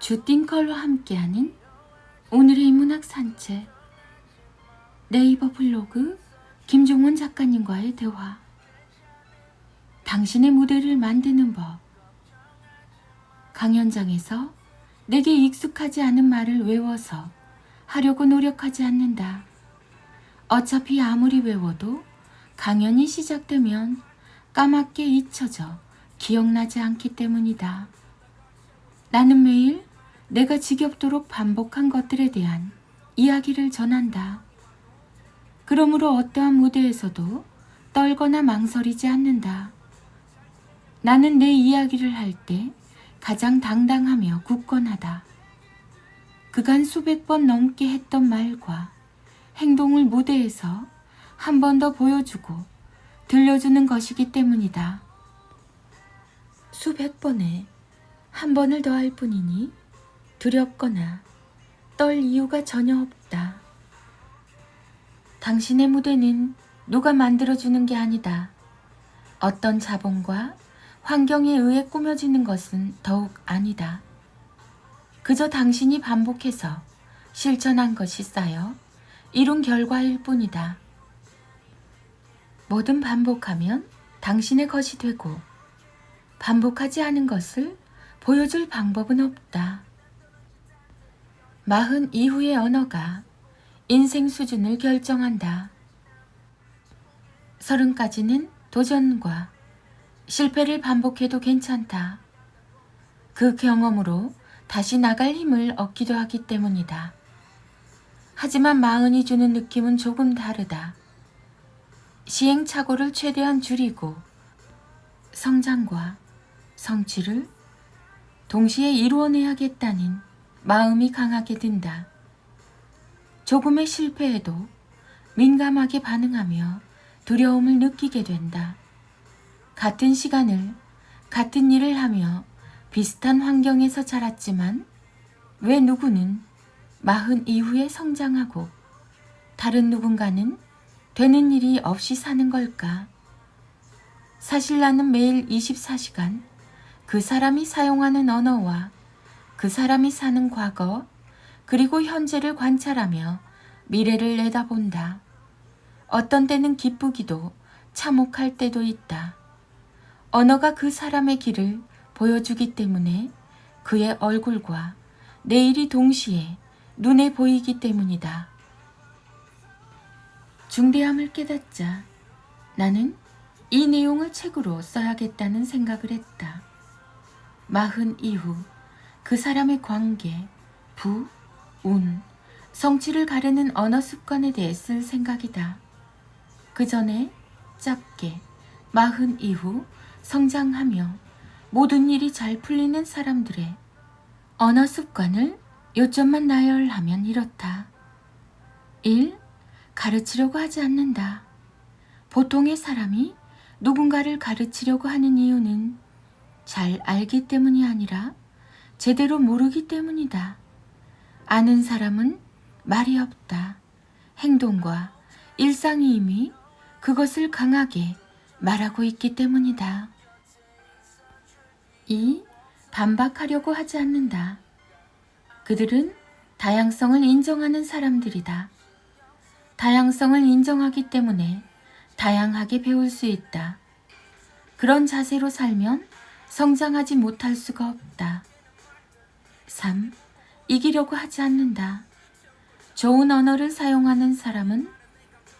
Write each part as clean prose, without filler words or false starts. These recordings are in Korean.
주띵컬과 함께하는 오늘의 문학 산책. 네이버 블로그 김종원 작가님과의 대화. 당신의 무대를 만드는 법. 강연장에서 내게 익숙하지 않은 말을 외워서 하려고 노력하지 않는다. 어차피 아무리 외워도 강연이 시작되면 까맣게 잊혀져 기억나지 않기 때문이다. 나는 매일 내가 지겹도록 반복한 것들에 대한 이야기를 전한다. 그러므로 어떠한 무대에서도 떨거나 망설이지 않는다. 나는 내 이야기를 할 때 가장 당당하며 굳건하다. 그간 수백 번 넘게 했던 말과 행동을 무대에서 한 번 더 보여주고 들려주는 것이기 때문이다. 수백 번에 한 번을 더 할 뿐이니 두렵거나 떨 이유가 전혀 없다. 당신의 무대는 누가 만들어주는 게 아니다. 어떤 자본과 환경에 의해 꾸며지는 것은 더욱 아니다. 그저 당신이 반복해서 실천한 것이 쌓여 이룬 결과일 뿐이다. 뭐든 반복하면 당신의 것이 되고 반복하지 않은 것을 보여줄 방법은 없다. 40 이후의 언어가 인생 수준을 결정한다. 30까지는 도전과 실패를 반복해도 괜찮다. 그 경험으로 다시 나갈 힘을 얻기도 하기 때문이다. 하지만 40이 주는 느낌은 조금 다르다. 시행착오를 최대한 줄이고 성장과 성취를 동시에 이루어내야겠다는 마음이 강하게 든다. 조금의 실패에도 민감하게 반응하며 두려움을 느끼게 된다. 같은 시간을 같은 일을 하며 비슷한 환경에서 자랐지만 왜 누구는 40 이후에 성장하고 다른 누군가는 되는 일이 없이 사는 걸까? 사실 나는 매일 24시간 그 사람이 사용하는 언어와 그 사람이 사는 과거 그리고 현재를 관찰하며 미래를 내다본다. 어떤 때는 기쁘기도 참혹할 때도 있다. 언어가 그 사람의 길을 보여주기 때문에 그의 얼굴과 내일이 동시에 눈에 보이기 때문이다. 중대함을 깨닫자 나는 이 내용을 책으로 써야겠다는 생각을 했다. 40 이후 그 사람의 관계, 부, 운, 성취를 가르는 언어 습관에 대해 쓸 생각이다. 그 전에 짧게 40 이후 성장하며 모든 일이 잘 풀리는 사람들의 언어 습관을 요점만 나열하면 이렇다. 1. 가르치려고 하지 않는다. 보통의 사람이 누군가를 가르치려고 하는 이유는 잘 알기 때문이 아니라 제대로 모르기 때문이다. 아는 사람은 말이 없다. 행동과 일상이 이미 그것을 강하게 말하고 있기 때문이다. 2. 반박하려고 하지 않는다. 그들은 다양성을 인정하는 사람들이다. 다양성을 인정하기 때문에 다양하게 배울 수 있다. 그런 자세로 살면 성장하지 못할 수가 없다. 3. 이기려고 하지 않는다. 좋은 언어를 사용하는 사람은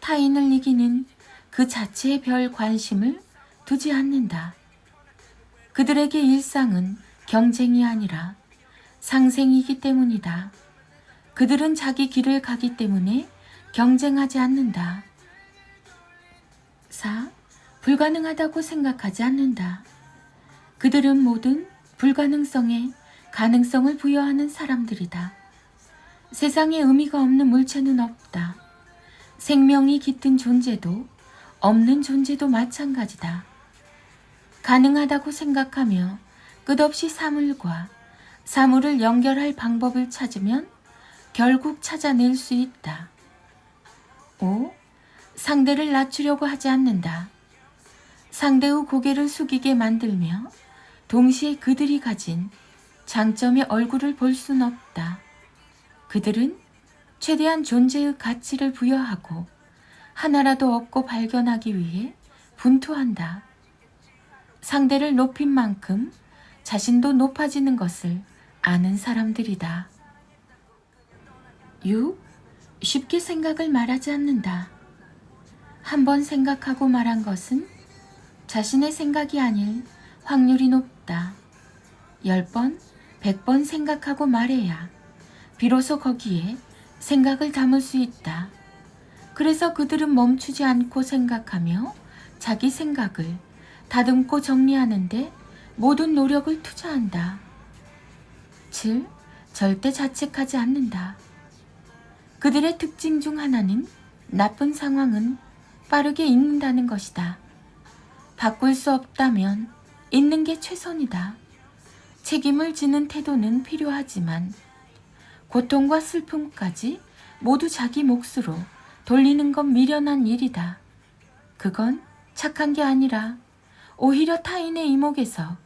타인을 이기는 그 자체에 별 관심을 두지 않는다. 그들에게 일상은 경쟁이 아니라 상생이기 때문이다. 그들은 자기 길을 가기 때문에 경쟁하지 않는다. 4. 불가능하다고 생각하지 않는다. 그들은 모든 불가능성에 가능성을 부여하는 사람들이다. 세상에 의미가 없는 물체는 없다. 생명이 깃든 존재도 없는 존재도 마찬가지다. 가능하다고 생각하며 끝없이 사물과 사물을 연결할 방법을 찾으면 결국 찾아낼 수 있다. 5. 상대를 낮추려고 하지 않는다. 상대의 고개를 숙이게 만들며 동시에 그들이 가진 장점의 얼굴을 볼 순 없다. 그들은 최대한 존재의 가치를 부여하고 하나라도 얻고 발견하기 위해 분투한다. 상대를 높인 만큼 자신도 높아지는 것을 아는 사람들이다. 6. 쉽게 생각을 말하지 않는다. 한번 생각하고 말한 것은 자신의 생각이 아닐 확률이 높다. 10번, 100번 생각하고 말해야 비로소 거기에 생각을 담을 수 있다. 그래서 그들은 멈추지 않고 생각하며 자기 생각을 다듬고 정리하는데 모든 노력을 투자한다. 7. 절대 자책하지 않는다. 그들의 특징 중 하나는 나쁜 상황은 빠르게 잊는다는 것이다. 바꿀 수 없다면 잊는 게 최선이다. 책임을 지는 태도는 필요하지만 고통과 슬픔까지 모두 자기 몫으로 돌리는 건 미련한 일이다. 그건 착한 게 아니라 오히려 타인의 이목에서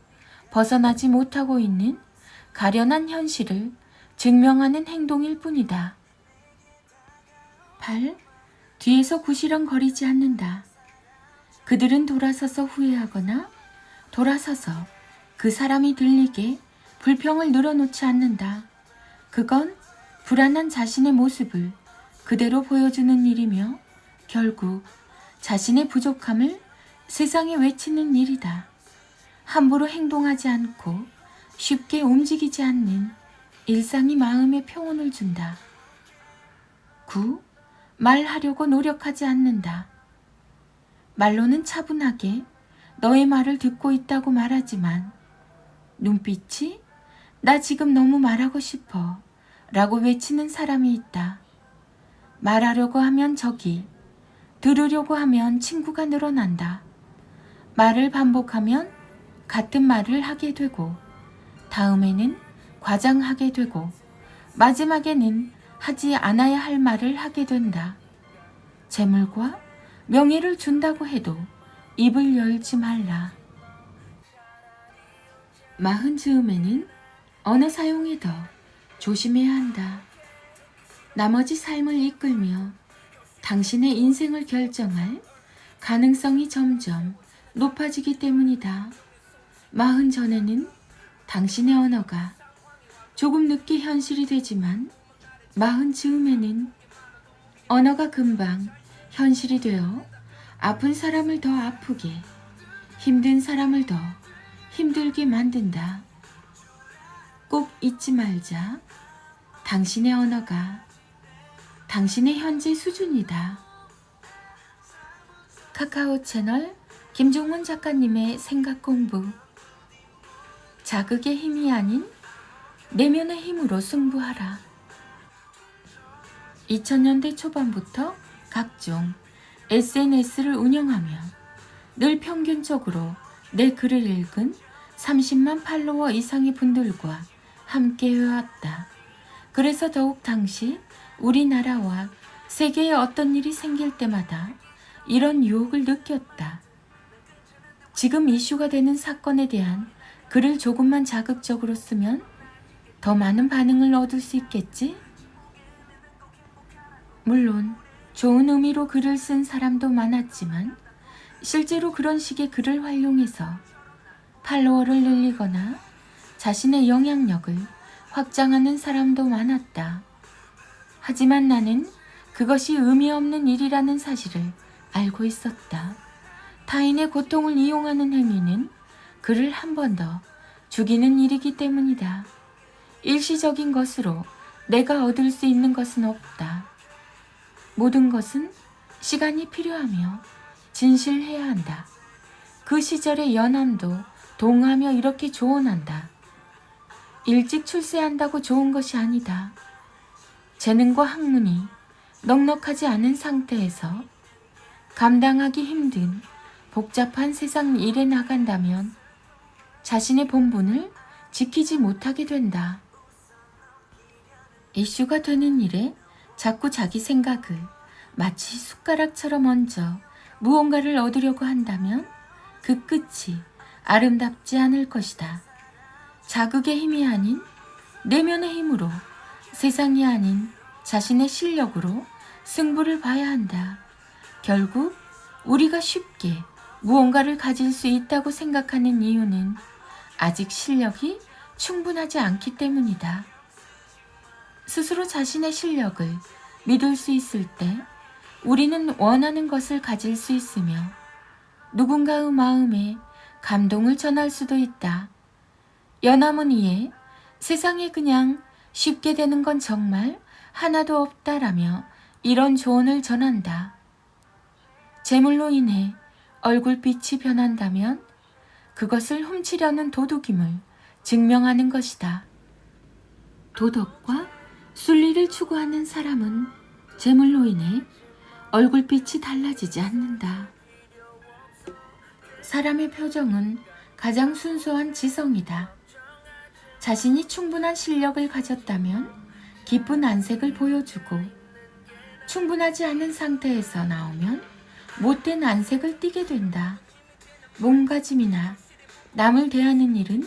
벗어나지 못하고 있는 가련한 현실을 증명하는 행동일 뿐이다. 8. 뒤에서 구시렁거리지 않는다. 그들은 돌아서서 후회하거나 돌아서서 그 사람이 들리게 불평을 늘어놓지 않는다. 그건 불안한 자신의 모습을 그대로 보여주는 일이며 결국 자신의 부족함을 세상에 외치는 일이다. 함부로 행동하지 않고 쉽게 움직이지 않는 일상이 마음에 평온을 준다. 9. 말하려고 노력하지 않는다. 말로는 차분하게 너의 말을 듣고 있다고 말하지만 눈빛이 나 지금 너무 말하고 싶어 라고 외치는 사람이 있다. 말하려고 하면 적이, 들으려고 하면 친구가 늘어난다. 말을 반복하면 같은 말을 하게 되고 다음에는 과장하게 되고 마지막에는 하지 않아야 할 말을 하게 된다. 재물과 명예를 준다고 해도 입을 열지 말라. 40즈음에는 언어 사용에 더 조심해야 한다. 나머지 삶을 이끌며 당신의 인생을 결정할 가능성이 점점 높아지기 때문이다. 40전에는 당신의 언어가 조금 늦게 현실이 되지만 40즈음에는 언어가 금방 현실이 되어 아픈 사람을 더 아프게, 힘든 사람을 더 힘들게 만든다. 꼭 잊지 말자. 당신의 언어가 당신의 현재 수준이다. 카카오 채널 김종문 작가님의 생각 공부. 자극의 힘이 아닌 내면의 힘으로 승부하라. 2000년대 초반부터 각종 SNS를 운영하며 늘 평균적으로 내 글을 읽은 30만 팔로워 이상의 분들과 함께 해왔다. 그래서 더욱 당시 우리나라와 세계에 어떤 일이 생길 때마다 이런 유혹을 느꼈다. 지금 이슈가 되는 사건에 대한 글을 조금만 자극적으로 쓰면 더 많은 반응을 얻을 수 있겠지? 물론 좋은 의미로 글을 쓴 사람도 많았지만 실제로 그런 식의 글을 활용해서 팔로워를 늘리거나 자신의 영향력을 확장하는 사람도 많았다. 하지만 나는 그것이 의미 없는 일이라는 사실을 알고 있었다. 타인의 고통을 이용하는 행위는 그를 한 번 더 죽이는 일이기 때문이다. 일시적인 것으로 내가 얻을 수 있는 것은 없다. 모든 것은 시간이 필요하며 진실해야 한다. 그 시절의 연함도 동하며 이렇게 조언한다. 일찍 출세한다고 좋은 것이 아니다. 재능과 학문이 넉넉하지 않은 상태에서 감당하기 힘든 복잡한 세상 일에 나간다면 자신의 본분을 지키지 못하게 된다. 이슈가 되는 일에 자꾸 자기 생각을 마치 숟가락처럼 얹어 무언가를 얻으려고 한다면 그 끝이 아름답지 않을 것이다. 자극의 힘이 아닌 내면의 힘으로, 세상이 아닌 자신의 실력으로 승부를 봐야 한다. 결국 우리가 쉽게 무언가를 가질 수 있다고 생각하는 이유는 아직 실력이 충분하지 않기 때문이다. 스스로 자신의 실력을 믿을 수 있을 때 우리는 원하는 것을 가질 수 있으며 누군가의 마음에 감동을 전할 수도 있다. 연화문이에 세상에 그냥 쉽게 되는 건 정말 하나도 없다라며 이런 조언을 전한다. 재물로 인해 얼굴빛이 변한다면 그것을 훔치려는 도둑임을 증명하는 것이다. 도덕과 순리를 추구하는 사람은 재물로 인해 얼굴빛이 달라지지 않는다. 사람의 표정은 가장 순수한 지성이다. 자신이 충분한 실력을 가졌다면 기쁜 안색을 보여주고 충분하지 않은 상태에서 나오면 못된 안색을 띠게 된다. 몸가짐이나 남을 대하는 일은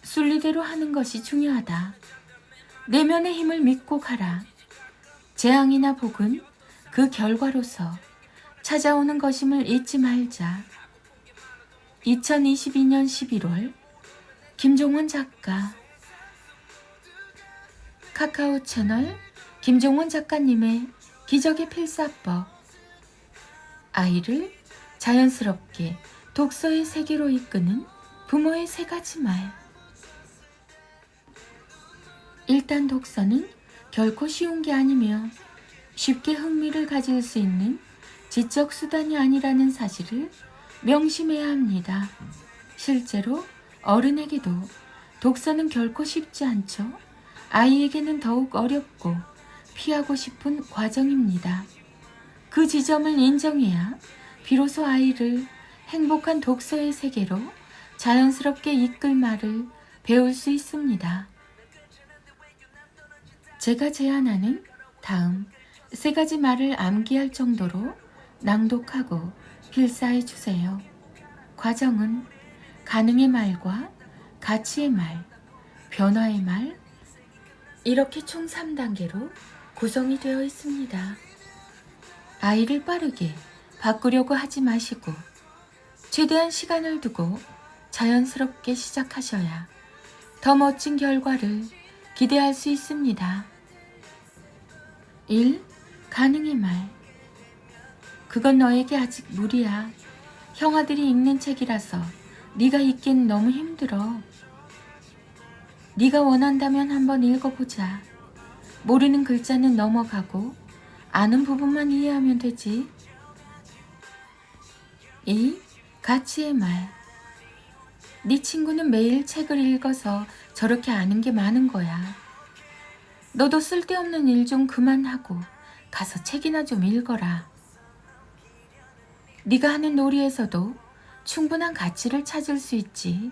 순리대로 하는 것이 중요하다. 내면의 힘을 믿고 가라. 재앙이나 복은 그 결과로서 찾아오는 것임을 잊지 말자. 2022년 11월 김종원 작가. 카카오 채널 김종원 작가님의 기적의 필사법. 아이를 자연스럽게 독서의 세계로 이끄는 부모의 3가지 말. 일단 독서는 결코 쉬운 게 아니며 쉽게 흥미를 가질 수 있는 지적 수단이 아니라는 사실을 명심해야 합니다. 실제로 어른에게도 독서는 결코 쉽지 않죠. 아이에게는 더욱 어렵고 피하고 싶은 과정입니다. 그 지점을 인정해야 비로소 아이를 행복한 독서의 세계로 자연스럽게 이끌 말을 배울 수 있습니다. 제가 제안하는 다음 3가지 말을 암기할 정도로 낭독하고 필사해 주세요. 과정은 가능의 말과 가치의 말, 변화의 말, 이렇게 총 3단계로 구성이 되어 있습니다. 아이를 빠르게 바꾸려고 하지 마시고 최대한 시간을 두고 자연스럽게 시작하셔야 더 멋진 결과를 기대할 수 있습니다. 1. 가능의 말. 그건 너에게 아직 무리야. 형아들이 읽는 책이라서 네가 읽기엔 너무 힘들어. 네가 원한다면 한번 읽어보자. 모르는 글자는 넘어가고 아는 부분만 이해하면 되지. 2. 가치의 말. 네 친구는 매일 책을 읽어서 저렇게 아는 게 많은 거야. 너도 쓸데없는 일 좀 그만하고 가서 책이나 좀 읽어라. 네가 하는 놀이에서도 충분한 가치를 찾을 수 있지.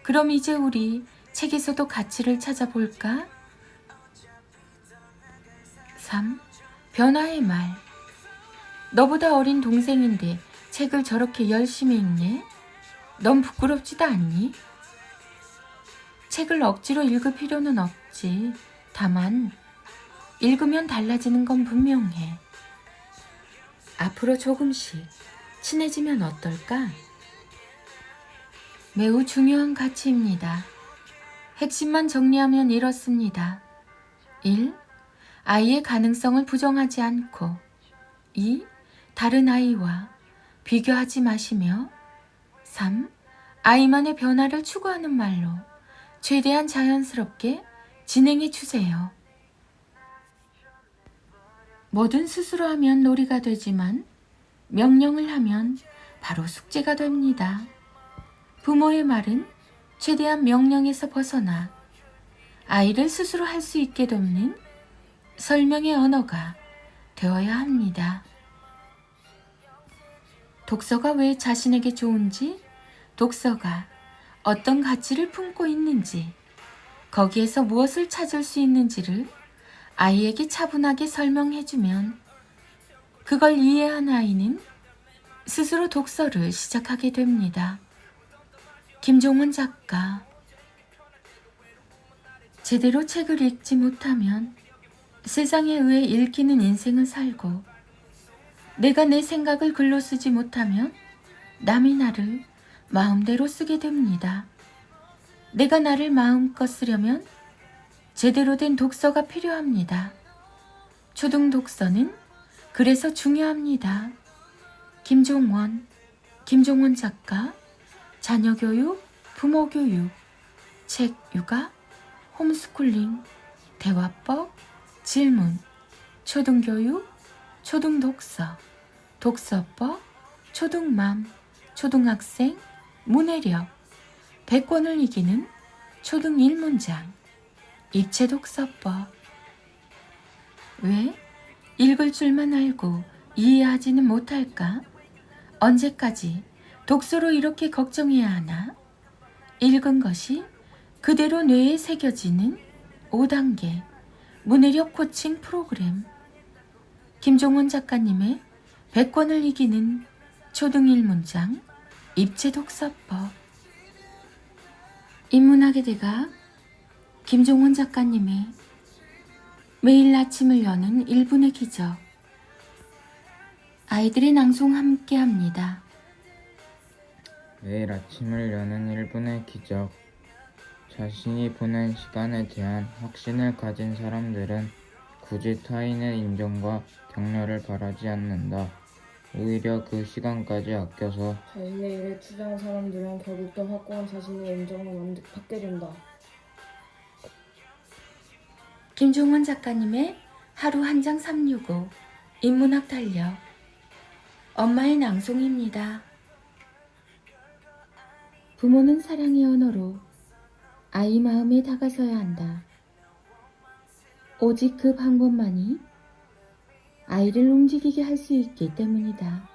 그럼 이제 우리 책에서도 가치를 찾아볼까? 3. 변화의 말. 너보다 어린 동생인데 책을 저렇게 열심히 읽네? 넌 부끄럽지도 않니? 책을 억지로 읽을 필요는 없지. 다만 읽으면 달라지는 건 분명해. 앞으로 조금씩 친해지면 어떨까? 매우 중요한 가치입니다. 핵심만 정리하면 이렇습니다. 1. 아이의 가능성을 부정하지 않고 2. 다른 아이와 비교하지 마시며 3. 아이만의 변화를 추구하는 말로 최대한 자연스럽게 진행해 주세요. 뭐든 스스로 하면 놀이가 되지만 명령을 하면 바로 숙제가 됩니다. 부모의 말은 최대한 명령에서 벗어나 아이를 스스로 할 수 있게 돕는 설명의 언어가 되어야 합니다. 독서가 왜 자신에게 좋은지, 독서가 어떤 가치를 품고 있는지, 거기에서 무엇을 찾을 수 있는지를 아이에게 차분하게 설명해주면 그걸 이해한 아이는 스스로 독서를 시작하게 됩니다. 김종원 작가. 제대로 책을 읽지 못하면 세상에 의해 읽히는 인생을 살고, 내가 내 생각을 글로 쓰지 못하면 남이 나를 마음대로 쓰게 됩니다. 내가 나를 마음껏 쓰려면 제대로 된 독서가 필요합니다. 초등 독서는 그래서 중요합니다. 김종원 작가, 자녀교육, 부모교육, 책 육아, 홈스쿨링, 대화법, 질문, 초등교육, 초등독서, 독서법, 초등맘, 초등학생, 문해력, 100권을 이기는 초등 1문장, 입체독서법. 왜 읽을 줄만 알고 이해하지는 못할까? 언제까지 독서로 이렇게 걱정해야 하나? 읽은 것이 그대로 뇌에 새겨지는 5단계 문해력 코칭 프로그램. 김종원 작가님의 100권을 이기는 초등 1문장 입체독서법. 인문학의 대가 김종원 작가님의 매일 아침을 여는 1분의 기적. 아이들의 낭송 함께합니다. 매일 아침을 여는 1분의 기적. 자신이 보낸 시간에 대한 확신을 가진 사람들은 굳이 타인의 인정과 격려를 바라지 않는다. 오히려 그 시간까지 아껴서 자신의 일에 투자한 사람들은 결국 더 확고한 자신의 인정을 받게 된다. 김종원 작가님의 하루 한 장 365 인문학 달력. 엄마의 낭송입니다. 부모는 사랑의 언어로 아이 마음에 다가서야 한다. 오직 그 방법만이 아이를 움직이게 할 수 있기 때문이다.